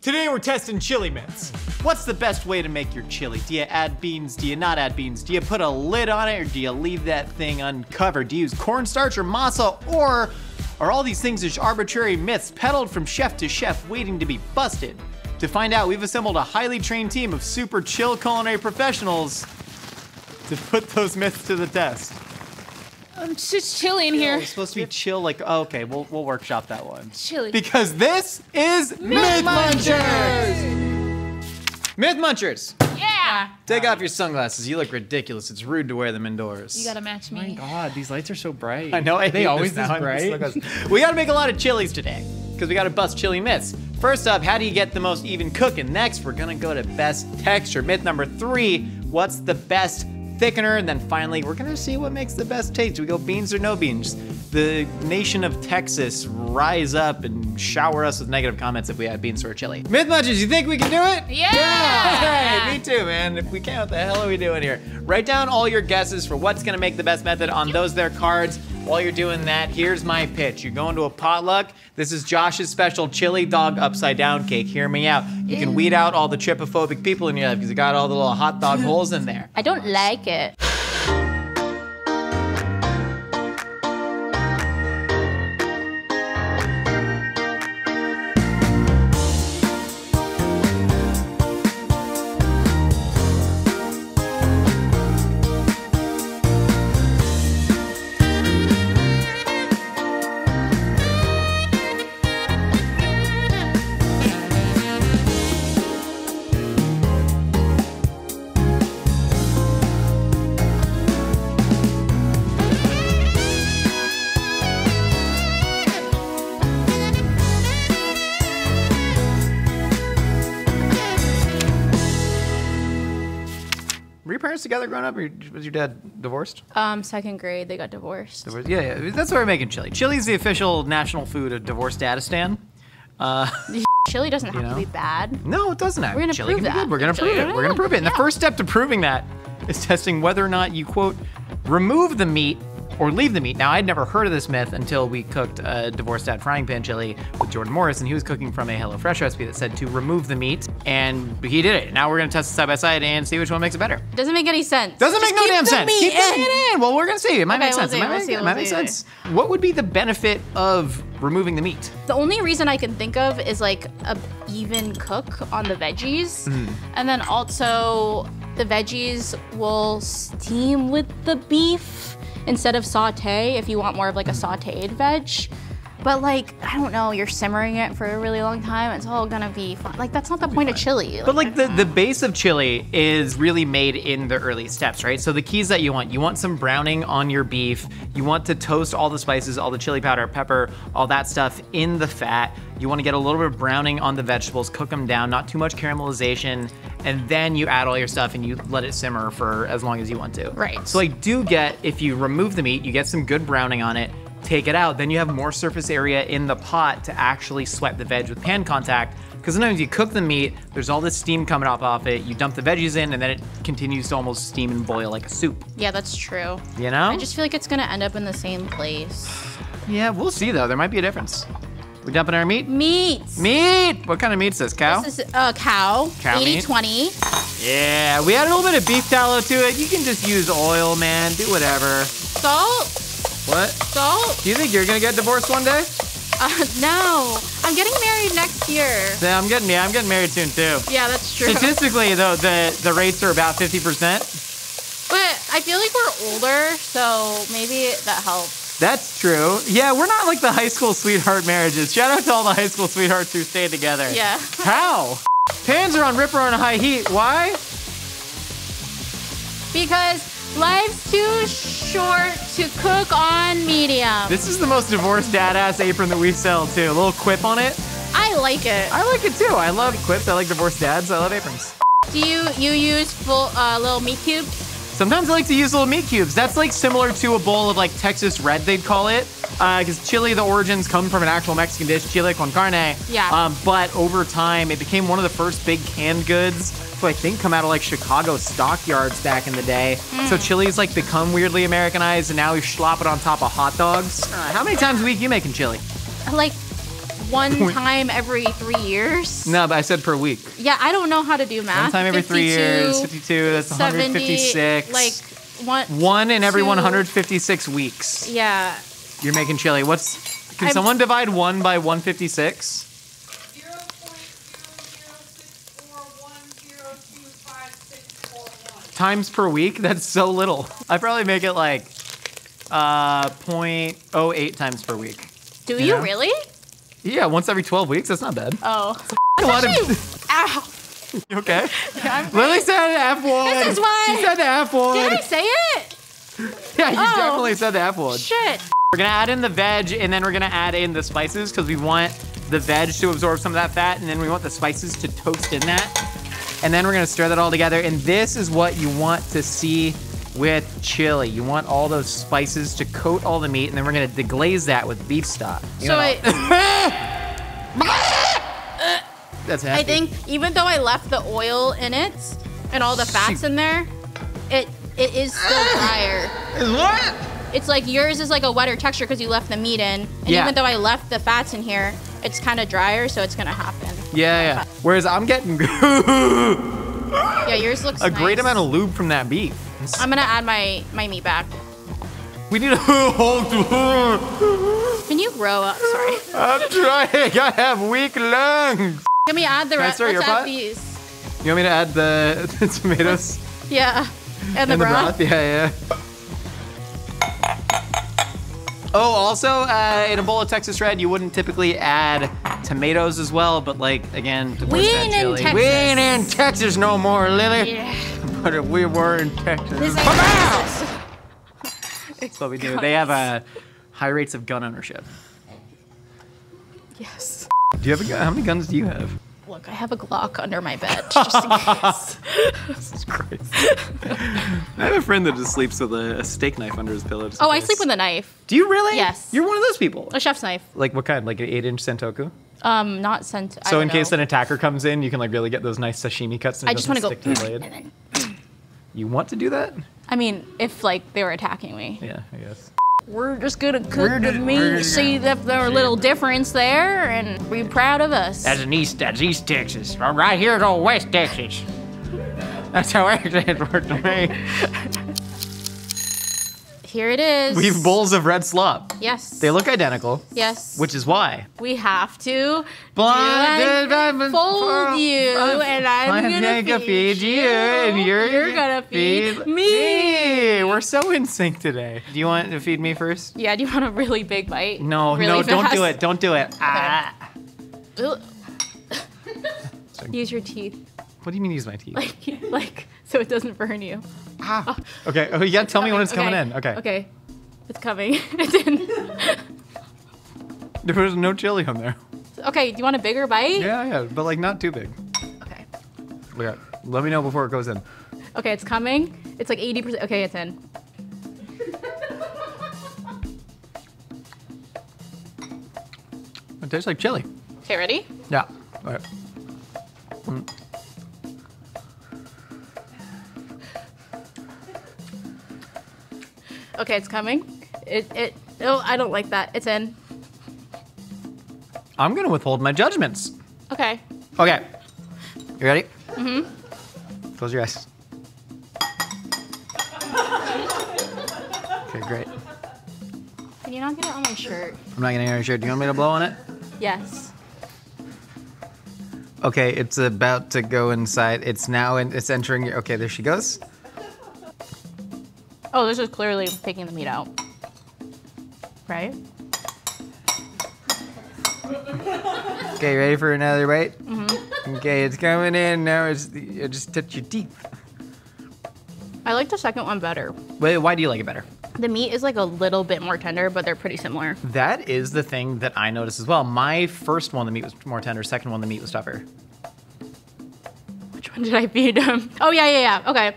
Today we're testing chili myths. What's the best way to make your chili? Do you add beans? Do you not add beans? Do you put a lid on it or do you leave that thing uncovered? Do you use cornstarch or masa, or are all these things just arbitrary myths peddled from chef to chef waiting to be busted? To find out, we've assembled a highly trained team of super chill culinary professionals to put those myths to the test. It's just chilly in here. It's supposed to be chill, like, oh, okay, we'll workshop that one. Chilly. Because this is Myth Munchers! Myth Munchers! Yeah! Take off your sunglasses, you look ridiculous. It's rude to wear them indoors. You gotta match me. Oh my God, these lights are so bright. I know, They always this bright? We gotta make a lot of chilies today, because we gotta bust chili myths. First up, how do you get the most even cooking? Next, we're gonna go to best texture. Myth number 3, what's the best thickener? And then finally, we're gonna see what makes the best taste. Do we go beans or no beans? The nation of Texas rise up and shower us with negative comments if we add beans to our chili. Myth Munchers, you think we can do it? Yeah! Hey, me too, man. If we can't, what the hell are we doing here? Write down all your guesses for what's gonna make the best method on those there cards. While you're doing that, here's my pitch. You're going to a potluck. This is Josh's special chili dog upside down cake. Hear me out. You can weed out all the trypophobic people in your life because you got all the little hot dog holes in there. I don't like it. Were your parents together growing up, or was your dad divorced? Second grade, they got divorced. Yeah, that's why we're making chili. Chili is the official national food of divorced Datistan. Chili doesn't have to be bad. No, it doesn't have. We're gonna chili prove can be that. good. We're gonna prove it. We're gonna prove it. And the first step to proving that is testing whether or not you, quote, remove the meat or leave the meat. Now, I'd never heard of this myth until we cooked a divorced dad frying pan chili with Jordan Morris, and he was cooking from a HelloFresh recipe that said to remove the meat, and he did it. Now we're gonna test it side by side and see which one makes it better. Doesn't make any sense. Doesn't make no damn sense. Keep the meat in. Well, we're gonna see. It might make sense. It might make sense. What would be the benefit of removing the meat? The only reason I can think of is like a even cook on the veggies. And then also the veggies will steam with the beef instead of saute if you want more of like a sauteed veg. But like, I don't know, you're simmering it for a really long time, it's all gonna be fun. Like, that's not the point of chili. But like the base of chili is really made in the early steps, right? So the keys that you want some browning on your beef. You want to toast all the spices, all the chili powder, pepper, all that stuff in the fat. You want to get a little bit of browning on the vegetables, cook them down, not too much caramelization, and then you add all your stuff and you let it simmer for as long as you want to. Right. So I do get, if you remove the meat, you get some good browning on it, take it out, then you have more surface area in the pot to actually sweat the veg with pan contact. Because sometimes you cook the meat, there's all this steam coming off it, you dump the veggies in, and then it continues to almost steam and boil like a soup. Yeah, that's true. You know? I just feel like it's gonna end up in the same place. Yeah, we'll see though, there might be a difference. We dumping our meat? Meat! Meat! What kind of meat's this, cow? This is cow. Cow meat? 80-20. Yeah, we add a little bit of beef tallow to it. You can just use oil, man, do whatever. Salt? What? Salt? Do you think you're gonna get divorced one day? No. I'm getting married next year. Yeah, I'm getting married soon too. Yeah, that's true. Statistically though, the rates are about 50%. But I feel like we're older, so maybe that helps. That's true. Yeah, we're not like the high school sweetheart marriages. Shout out to all the high school sweethearts who stayed together. Yeah. How? Pans are on ripper on high heat. Why? Because life's too short to cook on medium. This is the most divorced dad-ass apron that we sell too. A little quip on it. I like it. I like it too. I love quips. I like divorced dads. I love aprons. Do you use full little meat cubes? Sometimes I like to use little meat cubes. That's like similar to a bowl of like Texas red, they'd call it. Because chili, the origins come from an actual Mexican dish, chile con carne. Yeah. But over time, it became one of the first big canned goods to I think come out of like Chicago stockyards back in the day. So chili's like become weirdly Americanized, and now we slop it on top of hot dogs. How many times a week are you making chili? Like one time every 3 years. No, but I said per week. Yeah, I don't know how to do math. One time every 3 years, 52, that's 70, 156. like one in every two. 156 weeks. Yeah. You're making chili. Can someone divide 1 by 156? 0.002641025641. Times per week? That's so little. I probably make it like 0.08 times per week. Do you know? really? Yeah, once every 12 weeks. That's not bad. Oh. A lot of. Ow. You okay? Yeah, Lily said F1. This is why. She said the F1. Did I say it? Yeah, you Oh. definitely said the F1. Shit. We're gonna add in the veg, and then we're gonna add in the spices because we want the veg to absorb some of that fat, and then we want the spices to toast in that. And then we're gonna stir that all together, and this is what you want to see with chili. You want all those spices to coat all the meat, and then we're gonna deglaze that with beef stock. That's happy. I think even though I left the oil in it and all the fats in there, it is still drier. Is what? It's like yours is like a wetter texture because you left the meat in. And Yeah. even though I left the fats in here, it's kind of drier, so it's gonna happen. Yeah. Whereas I'm getting Yeah, yours looks a great nice. amount of lube from that beef. I'm gonna add my meat back. We need a Can you grow up? Sorry. I'm trying. I have weak lungs. Can we add the rest? stir your Let's add pot? these. You want me to add the tomatoes Yeah. And the and the broth. broth? Yeah. Oh, also, in a bowl of Texas Red, you wouldn't typically add tomatoes as well, but like, again, to We boost that ain't in chili. Texas. We ain't in Texas no more, Lily. Yeah. But if we were in Texas. This ain't Come out! Texas. That's what we do. They have high rates of gun ownership. Yes. Do you have a gun? How many guns do you have? Look, I have a Glock under my bed, just in case. Jesus Christ. I have a friend that just sleeps with a steak knife under his pillow. Oh, I sleep with a knife. Do you really? Yes. You're one of those people. A chef's knife. Like what kind? Like an 8-inch sentoku? Not sent. So in case an attacker comes in, you can like really get those nice sashimi cuts and it I just want doesn't to go. stick to the blade. You want to do that? I mean, if like they were attacking me. Yeah, I guess. We're just gonna cook the meat, see if there's a little difference there, and be proud of us. That's East Texas. Right here is old West Texas. That's how accents work to me. Here it is. We have bowls of red slop. Yes. They look identical, Yes. which is why. we have to Blinded fold you, and I'm gonna feed you, and you're gonna feed me. We're so in sync today. Do you want to feed me first? Yeah. Do you want a really big bite? No, Really no, don't fast? do it. Don't do it. Ah. Ugh. Use your teeth, What do you mean use my teeth? like so it doesn't burn you. Ah. Okay, oh, you gotta tell me when it's coming in. Okay. Okay. It's coming. It's in. There's no chili on there. Okay. Do you want a bigger bite? Yeah, but like not too big. Okay. Okay, let me know before it goes in. Okay, it's coming. It's like 80%. Okay, it's in. It tastes like chili. Okay, ready? Yeah. All right. Okay, it's coming. Oh, I don't like that. It's in. I'm gonna withhold my judgments. Okay. Okay. You ready? Mm-hmm. Close your eyes. Okay, great. Can you not get it on my shirt? I'm not gonna get your shirt. Do you want me to blow on it? Yes. Okay, it's about to go inside. It's now in, it's entering your, okay, there she goes. Oh, this is clearly taking the meat out. Right? Okay, ready for another bite? Mm-hmm. Okay, it's coming in. Now you just touch your teeth. I like the second one better. Wait, why do you like it better? The meat is like a little bit more tender, but they're pretty similar. That is the thing that I noticed as well. My first one, the meat was more tender. Second one, the meat was tougher. Which one did I feed him? Oh, yeah. Okay.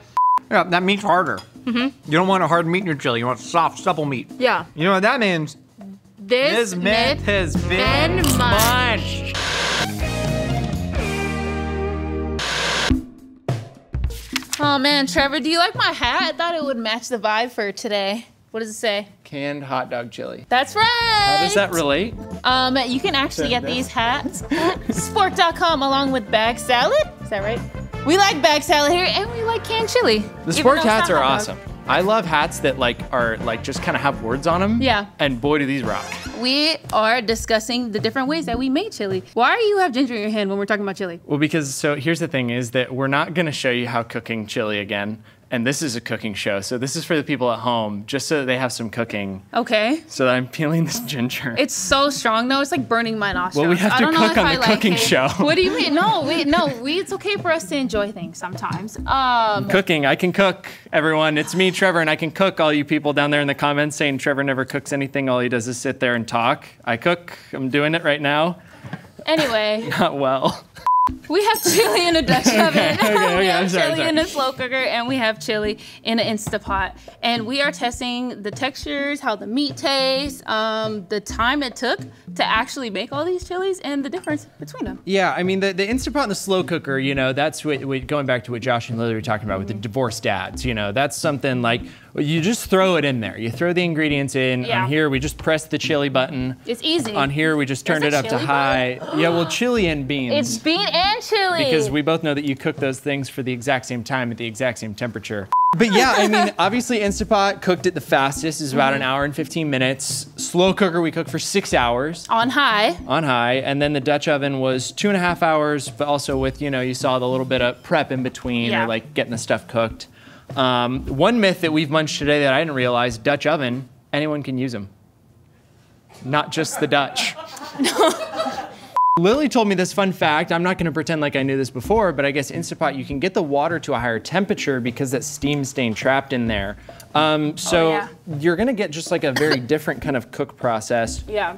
Yeah, that meat's harder. Mm-hmm. You don't want a hard meat in your chili. You want soft, supple meat. Yeah. You know what that means? This myth has been much. Oh man, Trevor, do you like my hat? I thought it would match the vibe for today. What does it say? canned hot dog chili. That's right. How does that relate? You can actually get these hats at sport.com along with bag salad. Is that right? We like bag salad here, and we like canned chili. The sport hats are awesome. I love hats that are just kind of have words on them. Yeah. And boy, do these rock. We are discussing the different ways that we make chili. Why do you have ginger in your hand when we're talking about chili? Well, because here's the thing is that we're not gonna show you how cooking chili again. And this is a cooking show, so this is for the people at home, just so that they have some cooking. Okay. So that I'm peeling this ginger. It's so strong though, it's like burning my nostrils. Well, we have to cook on the cooking show. What do you mean? No, it's okay for us to enjoy things sometimes. Cooking, I can cook, everyone. It's me, Trevor, and I can cook. All you people down there in the comments saying Trevor never cooks anything, all he does is sit there and talk. I cook, I'm doing it right now. Anyway. Not well. We have chili in a Dutch oven. We have chili sorry. in a slow cooker, and we have chili in an Instapot. And we are testing the textures, how the meat tastes, the time it took to actually make all these chilies, and the difference between them. Yeah, I mean, the Instapot and the slow cooker, you know, that's what going back to what Josh and Lily were talking about with the divorced dads, you know, that's something like, you just throw it in there. You throw the ingredients in. Yeah. On here, we just press the chili button. It's easy. On here, we just turned it up to high. Yeah, well, chili and beans. It's bean and chili. Because we both know that you cook those things for the exact same time at the exact same temperature. But yeah, I mean, obviously Instapot cooked it the fastest is about an hour and 15 minutes. Slow cooker, we cooked for 6 hours. On high. On high, and then the Dutch oven was 2.5 hours, but also with, you know, you saw the little bit of prep in between or like getting the stuff cooked. One myth that we've munched today that I didn't realize, Dutch oven, anyone can use them. Not just the Dutch. Lily told me this fun fact. I'm not gonna pretend like I knew this before, but I guess Instapot, you can get the water to a higher temperature because that steam staying trapped in there. You're gonna get just like a very different kind of cook process. Yeah.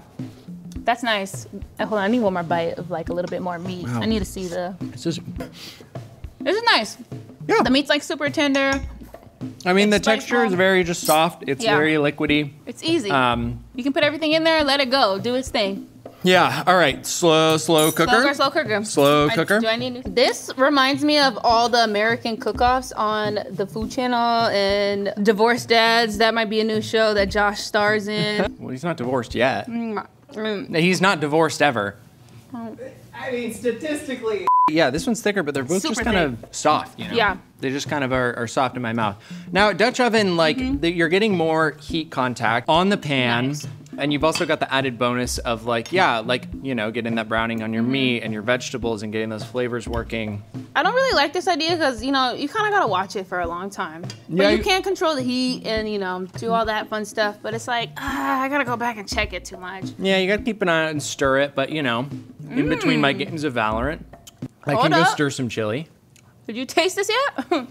That's nice. Hold on, I need one more bite of like a little bit more meat. Wow. I need to see This is nice. Yeah. The meat's like super tender. I mean, the It's texture is very just soft. It's very liquidy. It's easy. You can put everything in there, let it go, do its thing. Yeah, all right, slow cooker. Slow cooker. Slow cooker. Do I need this? Reminds me of all the American cook-offs on the Food Channel and Divorced Dads. That might be a new show that Josh stars in. Well, he's not divorced yet. He's not divorced ever. I mean, statistically. Yeah, this one's thicker, but they're both just kind of soft, you know? Yeah. They just kind of are soft in my mouth. Now, Dutch oven, like, you're getting more heat contact on the pan. Nice. And you've also got the added bonus of like, you know, getting that browning on your meat and your vegetables and getting those flavors working. I don't really like this idea because, you know, you kind of got to watch it for a long time. But you can't control the heat and, you know, do all that fun stuff. But it's like, I got to go back and check it too much. Yeah, you got to keep an eye on it and stir it. But, you know, in between my games of Valorant, I can go stir some chili. Did you taste this yet?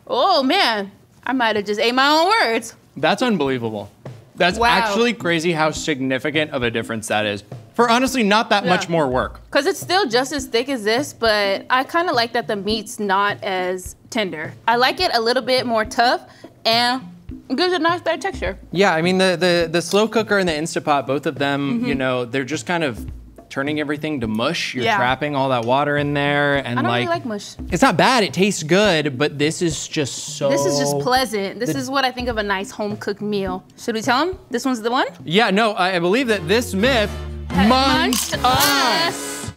Oh, man. I might have just ate my own words. That's unbelievable. That's actually crazy how significant of a difference that is. For honestly, not that much more work. Because it's still just as thick as this, but I kind of like that the meat's not as tender. I like it a little bit more tough and it gives it a nice better texture. Yeah, I mean, the slow cooker and the Instapot, both of them, you know, they're just kind of turning everything to mush. You're trapping all that water in there, and I don't really like mush. It's not bad. It tastes good, but this is just so. This is just pleasant. This is what I think of a nice home cooked meal. Should we tell them this one's the one? Yeah, no, I believe that this myth munched us.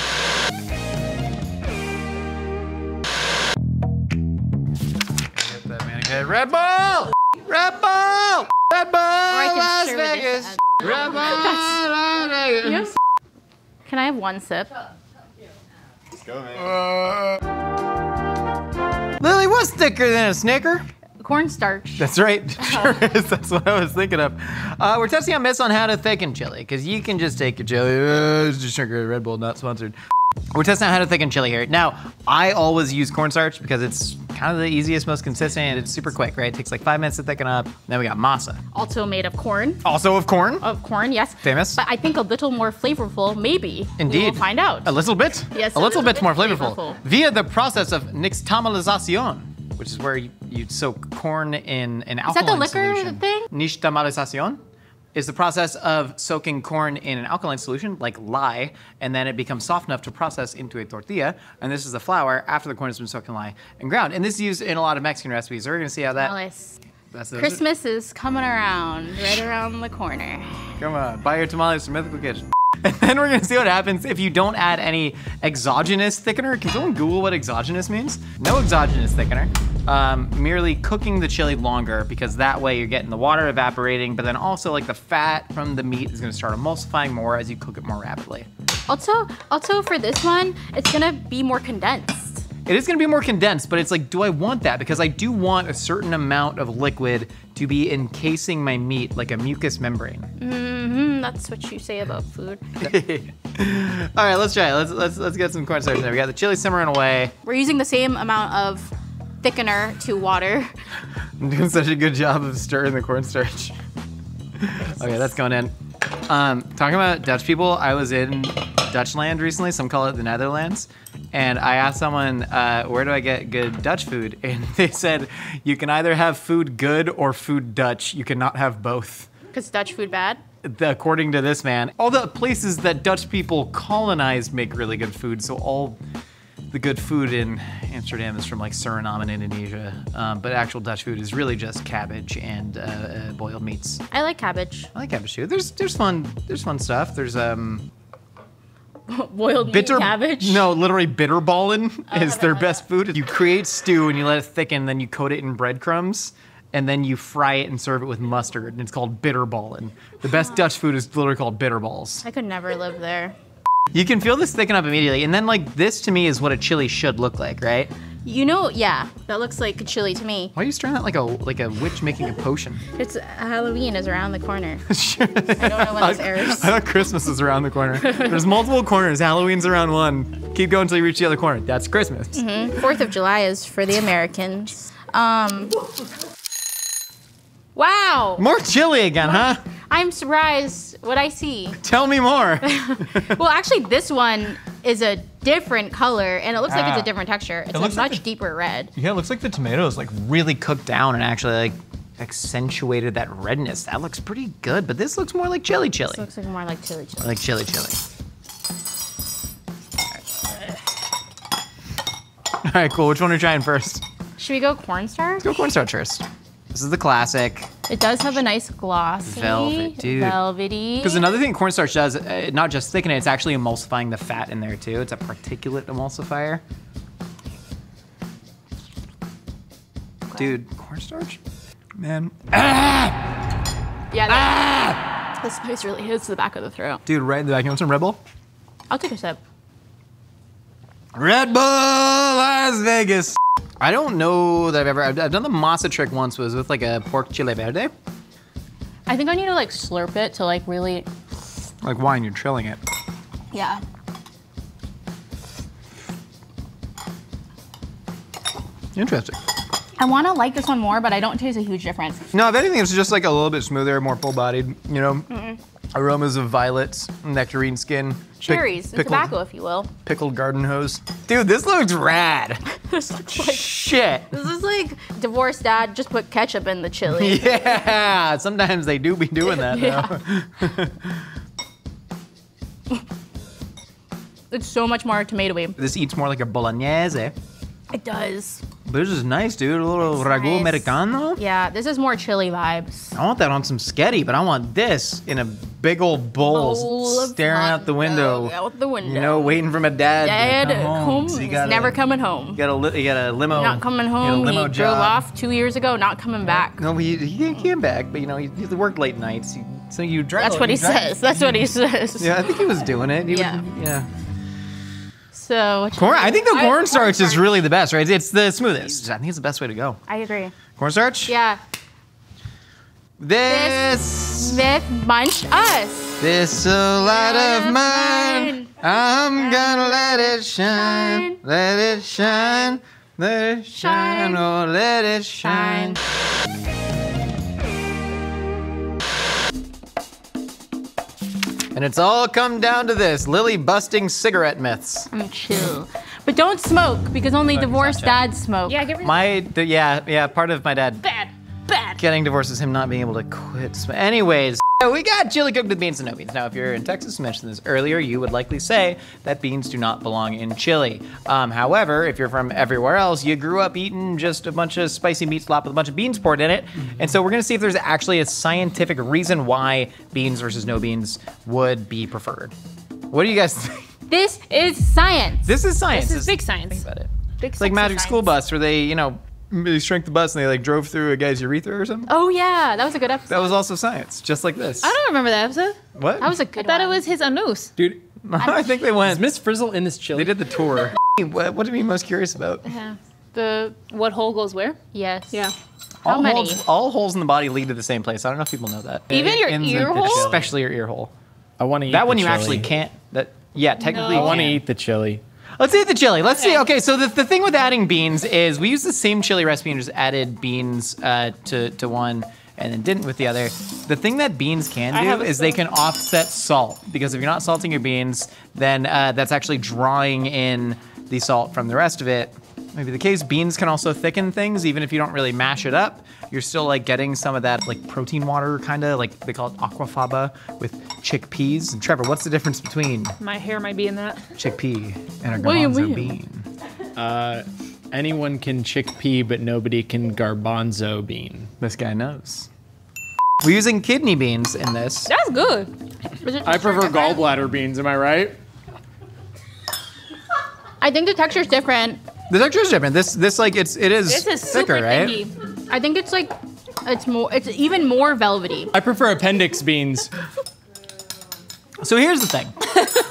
Get that man. Red Bull! Red Bull! Red Bull! Las Vegas! Red Bull! Las Vegas! Can I have one sip? Let's go, man. Lily, what's thicker than a Snicker? Cornstarch. That's right. Sure is. That's what I was thinking of. We're testing out myths on how to thicken chili, because you can just take your chili. Just drink a Red Bull, not sponsored. We're testing out how to thicken chili here. Now, I always use cornstarch because it's kind of the easiest, most consistent, and it's super quick, right? It takes like 5 minutes to thicken up. Then we got masa. Also made of corn. Also of corn. Of corn, yes. Famous. But I think a little more flavorful, maybe. Indeed. We'll find out. A little bit? Yes, a little bit more flavorful. flavorful. Via the process of nixtamalización, which is where you soak corn in an alkaline solution. Is that the liquor thing? Nixtamalización is the process of soaking corn in an alkaline solution, like lye, and then it becomes soft enough to process into a tortilla. And this is the flour after the corn has been soaked in lye and ground. And this is used in a lot of Mexican recipes. So we're gonna see how that Christmas is coming around, right around the corner. Come on, buy your tamales from Mythical Kitchen. And then we're gonna see what happens if you don't add any exogenous thickener. Can someone Google what exogenous means? No exogenous thickener. Merely cooking the chili longer, because that way you're getting the water evaporating, but then also like the fat from the meat is gonna start emulsifying more as you cook it more rapidly. Also for this one, it's gonna be more condensed. It is gonna be more condensed, but it's like, do I want that? Because I do want a certain amount of liquid to be encasing my meat like a mucous membrane. That's what you say about food. All right, let's try it. Let's get some cornstarch in there. We got the chili simmering away. We're using the same amount of thickener to water. I'm doing such a good job of stirring the cornstarch. Okay, that's going in. Talking about Dutch people, I was in Dutch land recently, some call it the Netherlands, and I asked someone, where do I get good Dutch food? And they said, you can either have food good or food Dutch. You cannot have both. Because Dutch food bad? According to this man, all the places that Dutch people colonized make really good food, so all the good food in Amsterdam is from like Suriname and Indonesia, but actual Dutch food is really just cabbage and boiled meats. I like cabbage. I like cabbage too. There's fun stuff. There's boiled meat cabbage? No, literally bitterballen is their best food. You create stew and you let it thicken, then you coat it in breadcrumbs, and then you fry it and serve it with mustard, and it's called bitterballen. The best Dutch food is literally called bitterballs. I could never live there. You can feel this thicken up immediately, and then like this to me is what a chili should look like, right? You know, yeah, that looks like a chili to me. Why are you stirring that like a witch making a potion? It's Halloween is around the corner. I don't know when this airs. I thought Christmas is around the corner. There's multiple corners. Halloween's around one. Keep going until you reach the other corner. That's Christmas. 4th of July is for the Americans. Wow. More chili again, huh? I'm surprised what I see. Tell me more. Well, actually, this one is a different color, and it looks like it's a different texture. It's a much deeper red. Yeah, it looks like the tomatoes like really cooked down and actually like accentuated that redness. That looks pretty good, but this looks more like chili. This looks like more like chili. Like chili. All right, cool. Which one are you trying first? Should we go cornstarch? Let's go cornstarch first. This is the classic. It does have a nice glossy, velvety. Because another thing cornstarch does, not just thicken it, it's actually emulsifying the fat in there too. It's a particulate emulsifier. Okay. Dude, cornstarch? Man. Yeah, the spice really hits the back of the throat. Dude, right in the back. You want some Red Bull? I'll take a sip. Red Bull Las Vegas. I don't know that I've done the masa trick once, was with like a pork chile verde. I think I need to like slurp it to like really. Like wine, you're trilling it. Yeah. Interesting. I want to like this one more, but I don't taste a huge difference. No, if anything, it's just like a little bit smoother, more full-bodied, you know? Aromas of violets, nectarine skin. Cherries, and tobacco, if you will. Pickled garden hose. Dude, this looks rad. This looks like shit. This is like divorced dad just put ketchup in the chili. Yeah, sometimes they do be doing that though. It's so much more tomatoey. This eats more like a bolognese. It does. This is nice, dude. A little ragu americano. Yeah, this is more chili vibes. I want that on some sketty, but I want this in a big old bowl staring out the window. Out the window. You know, waiting for my dad to come home. So he's never coming home. You got a limo. Not coming home. He drove off 2 years ago, not coming back. No, he came back, but you know, he worked late nights. So you drive. That's what he says. That's what he says. Yeah, I think he was doing it. Yeah. So I think the cornstarch is really the best, right? It's the smoothest. I think it's the best way to go. I agree. Cornstarch? Yeah. This bunch us. This light of mine, I'm gonna let it shine, let it shine, let it shine, oh let it shine. And it's all come down to this, Lily busting cigarette myths. I'm chill. But don't smoke, because only divorced dads smoke. Yeah, give yeah, part of my dad bad. getting divorced is him not being able to quit. Anyways. We got chili cooked with beans and no beans. Now, if you're in Texas, I mentioned this earlier, you would likely say that beans do not belong in chili. However, if you're from everywhere else, you grew up eating just a bunch of spicy meat slop with a bunch of beans poured in it. And so we're gonna see if there's actually a scientific reason why beans versus no beans would be preferred. What do you guys think? This is science. This is science. This is big science. Think about it. Big It's like Magic School Bus, where they, they shrank the bus and they like drove through a guy's urethra or something. Oh yeah, that was a good episode. That was also science, just like this. I don't remember that episode. What? That was a I good thought it one. was his anus. Dude, I think they is went. Miss Frizzle in this chili? They did the tour. What are you most curious about? Yeah. What hole goes where? Yes. Yeah. How many? All holes in the body lead to the same place. I don't know if people know that. Even your In the- ear hole? Especially your ear hole. I want to eat That the one you chili. actually can't. Technically I you want to can't. eat the chili. Let's eat the chili. Let's see. Okay, so the thing with adding beans is we used the same chili recipe and just added beans to one and then didn't with the other. The thing that beans can do is they can offset salt, because if you're not salting your beans, then that's actually drawing in the salt from the rest of it. Maybe the case, beans can also thicken things, even if you don't really mash it up. You're still like getting some of that like protein water, kind of like they call it aquafaba with chickpeas. And Trevor, what's the difference between My hair might be in that. chickpea and a What do you garbanzo mean? bean? Anyone can chickpea, but nobody can garbanzo bean. This guy knows. We're using kidney beans in this. That's good. I prefer gallbladder beans, am I right? I think the texture's different. The texture is different. This like it is This is thicker, super right? thingy. I think it's even more velvety. I prefer appendix beans. So here's the thing.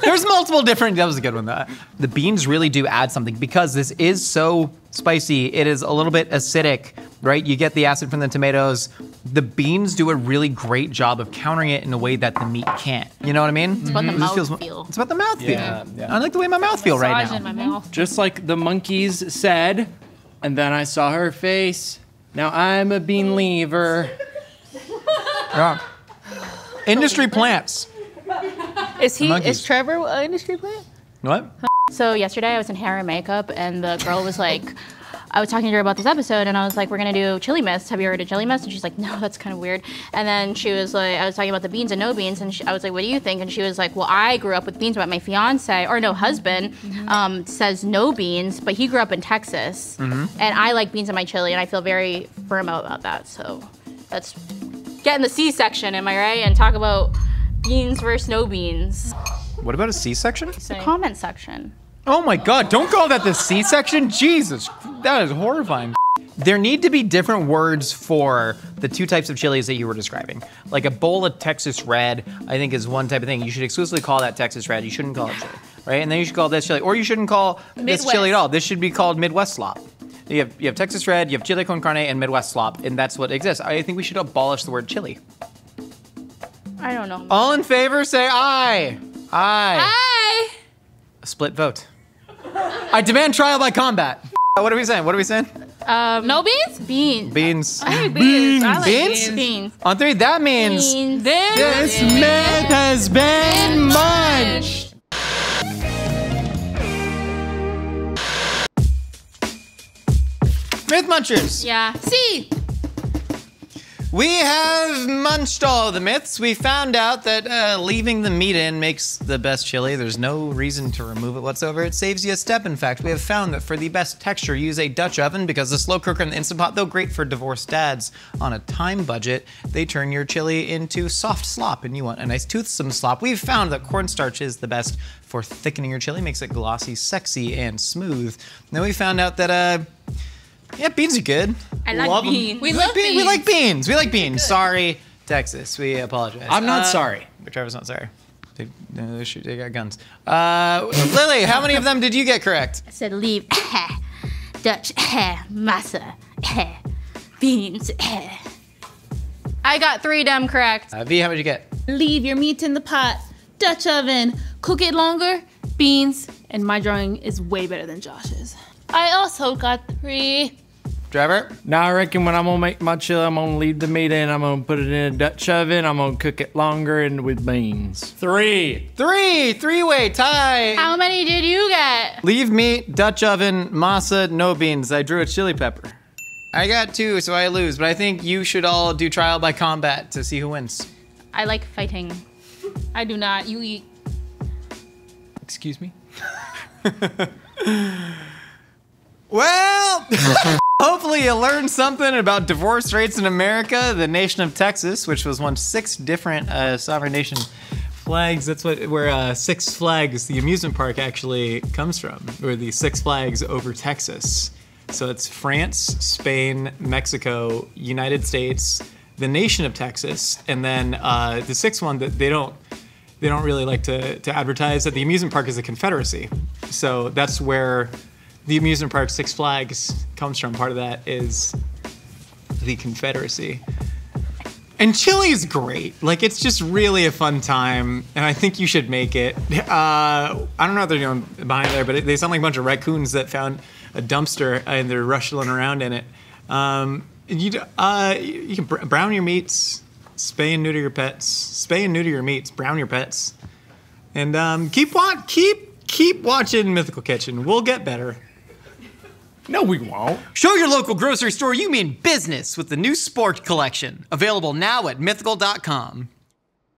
There's multiple different, that was a good one. The beans really do add something because this is so spicy. It is a little bit acidic, right? You get the acid from the tomatoes. The beans do a really great job of countering it in a way that the meat can't. You know what I mean? It's about the It just mouth feels- feel. It's about the mouth Yeah, feel. yeah. I like the way my mouth feel right Massage now. in my mouth. Just like the monkeys said, and then I saw her face. Now I'm a bean lever. Yeah. Industry plants. Monkeys. Is Trevor an industry plant? What? So yesterday I was in hair and makeup, and the girl was like, I was talking to her about this episode, and I was like, we're gonna do chili mist. Have you heard of chili mist? And she's like, no, that's kind of weird. And then she was like, I was talking about the beans and no beans, and I was like, what do you think? And she was like, well, I grew up with beans, but my husband says no beans, but he grew up in Texas, and I like beans in my chili, and I feel very firm about that. So let's get in the C section, am I right? And talk about beans versus no beans. What about a C-section? The comment section. Oh my God, don't call that the C-section. Jesus, that is horrifying. There need to be different words for the two types of chilies that you were describing. Like a bowl of Texas Red, I think is one type of thing. You should exclusively call that Texas Red. You shouldn't call it chili, right? And then you should call this chili, or you shouldn't call this chili at all. This should be called Midwest slop. You have Texas Red, you have chili con carne, and Midwest slop, and that's what exists. I think we should abolish the word chili. I don't know. All in favor, say aye. Aye. Hi. A split vote. I demand trial by combat. What are we saying? What are we saying? No beans? Beans. Beans. I like beans. I like Beans? Beans. On three, that means Beans. this myth has been munched. Myth Munchers. Yeah. See. We have munched all the myths. We found out that leaving the meat in makes the best chili. There's no reason to remove it whatsoever. It saves you a step. In fact, we have found that for the best texture, use a Dutch oven because the slow cooker and the Instant Pot, though great for divorced dads on a time budget, they turn your chili into soft slop and you want a nice toothsome slop. We've found that cornstarch is the best for thickening your chili, makes it glossy, sexy, and smooth. Then we found out that yeah, beans are good. I like Love 'em. beans. We love beans. We like beans. We like beans. Sorry, Texas. We apologize. I'm not sorry. But Trevor's not sorry. They got guns. Lily, how many of them did you get correct? I said leave Dutch masa beans. I got 3 of them correct. V, how many did you get? Leave your meat in the pot. Dutch oven. Cook it longer. Beans. And my drawing is way better than Josh's. I also got 3. Trevor? Now I reckon when I'm gonna make my chili, I'm gonna leave the meat in, I'm gonna put it in a Dutch oven, I'm gonna cook it longer and with beans. 3. Three-way tie. How many did you get? Leave meat, Dutch oven, masa, no beans. I drew a chili pepper. I got 2, so I lose, but I think you should all do trial by combat to see who wins. I like fighting. I do not. You eat. Excuse me? Well, hopefully you learned something about divorce rates in America, the nation of Texas, which was once 6 different sovereign nation flags. That's where Six Flags, the amusement park, actually comes from, or the Six Flags over Texas. So it's France, Spain, Mexico, United States, the nation of Texas, and then the sixth one that they don't really like to advertise, that the amusement park is a confederacy. So that's where the amusement park Six Flags comes from. Part of that is the confederacy. And Chile is great. Like, it's just really a fun time, and I think you should make it. I don't know what they're doing behind there, but they sound like a bunch of raccoons that found a dumpster and they're rustling around in it. You can brown your meats, spay and neuter your pets, spay and neuter your meats, brown your pets, and keep watching Mythical Kitchen. We'll get better. No, we won't. Show your local grocery store you mean business with the new Sport collection, available now at mythical.com.